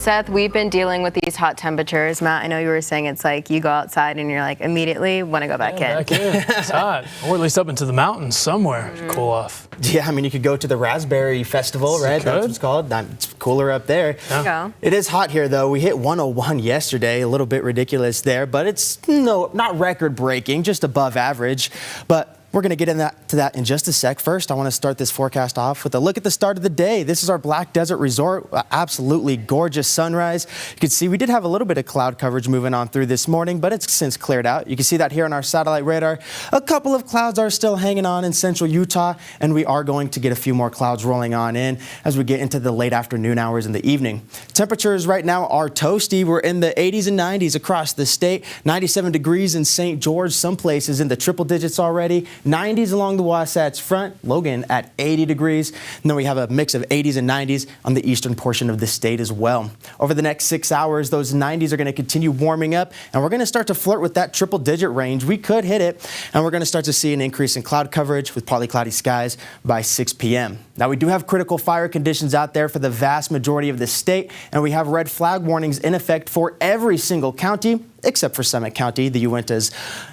Seth, we've been dealing with these hot temperatures. Matt, I know you were saying it's like you go outside and you're like immediately want to go back in. Back in. It's hot. Or at least up into the mountains somewhere to cool off. Yeah, I mean, you could go to the Raspberry Festival, right? That's what it's called. It's cooler up there. Yeah. It is hot here, though. We hit 101 yesterday, a little bit ridiculous there, but it's not record-breaking, just above average. But we're going to get to that in just a sec. First, I want to start this forecast off with a look at the start of the day. This is our Black Desert Resort. Absolutely gorgeous sunrise. You can see we did have a little bit of cloud coverage moving on through this morning, but it's since cleared out. You can see that here on our satellite radar. A couple of clouds are still hanging on in central Utah, and we are going to get a few more clouds rolling on in as we get into the late afternoon hours in the evening. Temperatures right now are toasty. We're in the 80s and 90s across the state. 97 degrees in St. George, some places in the triple digits already. 90s along the Wasatch Front, Logan at 80 degrees. And then we have a mix of 80s and 90s on the eastern portion of the state as well. Over the next 6 hours, those 90s are going to continue warming up, and we're going to start to flirt with that triple digit range. We could hit it, and we're going to start to see an increase in cloud coverage with partly cloudy skies by 6 p.m. Now, we do have critical fire conditions out there for the vast majority of the state, and we have red flag warnings in effect for every single county, except for Summit County. The Uinta's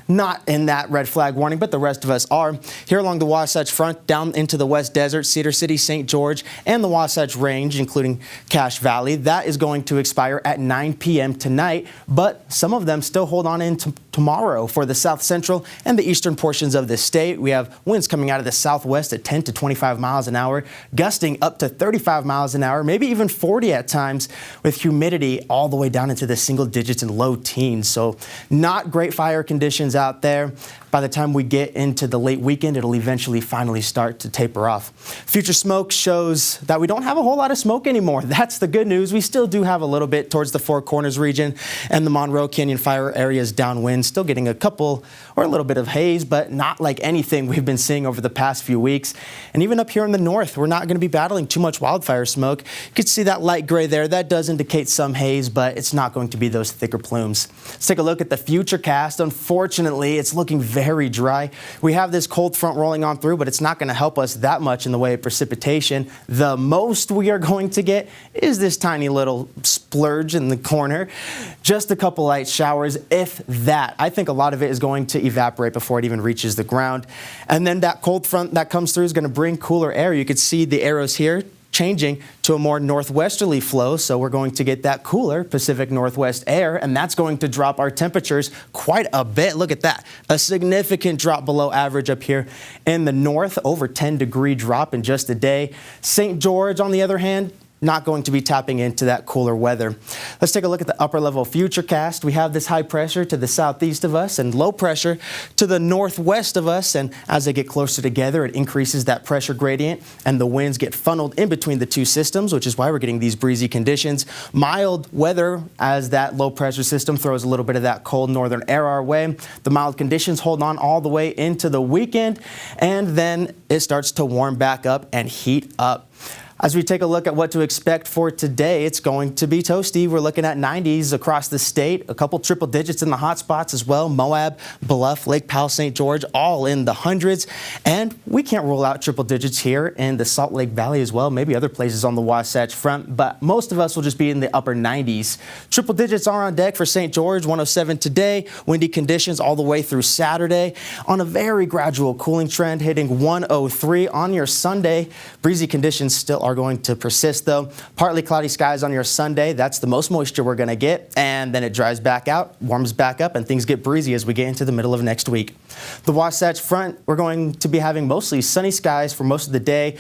not in that red flag warning, but the rest of us are. Here along the Wasatch Front, down into the West Desert, Cedar City, St. George, and the Wasatch Range, including Cache Valley, that is going to expire at 9 p.m. tonight, but some of them still hold on into tomorrow. For the south central and the eastern portions of the state, we have winds coming out of the southwest at 10 to 25 miles an hour, gusting up to 35 miles an hour, maybe even 40 at times, with humidity all the way down into the single digits and low teens. So not great fire conditions out there. By the time we get into the late weekend, it'll eventually finally start to taper off. Future smoke shows that we don't have a whole lot of smoke anymore. That's the good news. We still do have a little bit towards the Four Corners region and the Monroe Canyon fire areas downwind, still getting a couple or a little bit of haze, but not like anything we've been seeing over the past few weeks. And even up here in the north, we're not going to be battling too much wildfire smoke. You can see that light gray there. That does indicate some haze, but it's not going to be those thicker plumes. Let's take a look at the futurecast. Unfortunately, it's looking very dry. We have this cold front rolling on through, but it's not going to help us that much in the way of precipitation. The most we are going to get is this tiny little splurge in the corner. Just a couple light showers, if that. I think a lot of it is going to evaporate before it even reaches the ground. And then that cold front that comes through is going to bring cooler air. You can see the arrows here changing to a more northwesterly flow, so we're going to get that cooler Pacific Northwest air, and that's going to drop our temperatures quite a bit. Look at that, a significant drop below average up here in the north, over 10-degree drop in just a day. St. George, on the other hand, not going to be tapping into that cooler weather. Let's take a look at the upper level futurecast. We have this high pressure to the southeast of us and low pressure to the northwest of us, and as they get closer together, it increases that pressure gradient and the winds get funneled in between the two systems, which is why we're getting these breezy conditions. Mild weather as that low pressure system throws a little bit of that cold northern air our way. The mild conditions hold on all the way into the weekend, and then it starts to warm back up and heat up. As we take a look at what to expect for today, it's going to be toasty. We're looking at 90s across the state, a couple triple digits in the hot spots as well. Moab, Bluff, Lake Powell, St. George, all in the hundreds. And we can't rule out triple digits here in the Salt Lake Valley as well, maybe other places on the Wasatch Front, but most of us will just be in the upper 90s. Triple digits are on deck for St. George, 107 today. Windy conditions all the way through Saturday on a very gradual cooling trend, hitting 103 on your Sunday. Breezy conditions still are going to persist, though. Partly cloudy skies on your Sunday. That's the most moisture we're going to get, and then it dries back out, warms back up, and things get breezy as we get into the middle of next week. The Wasatch Front, we're going to be having mostly sunny skies for most of the day.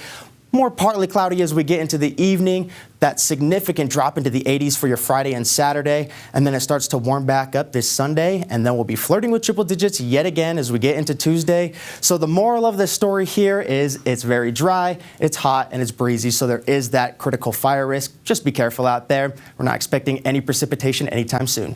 More partly cloudy as we get into the evening. That significant drop into the 80s for your Friday and Saturday, and then it starts to warm back up this Sunday, and then we'll be flirting with triple digits yet again as we get into Tuesday. So the moral of this story here is it's very dry, it's hot, and it's breezy, so there is that critical fire risk. Just be careful out there. We're not expecting any precipitation anytime soon.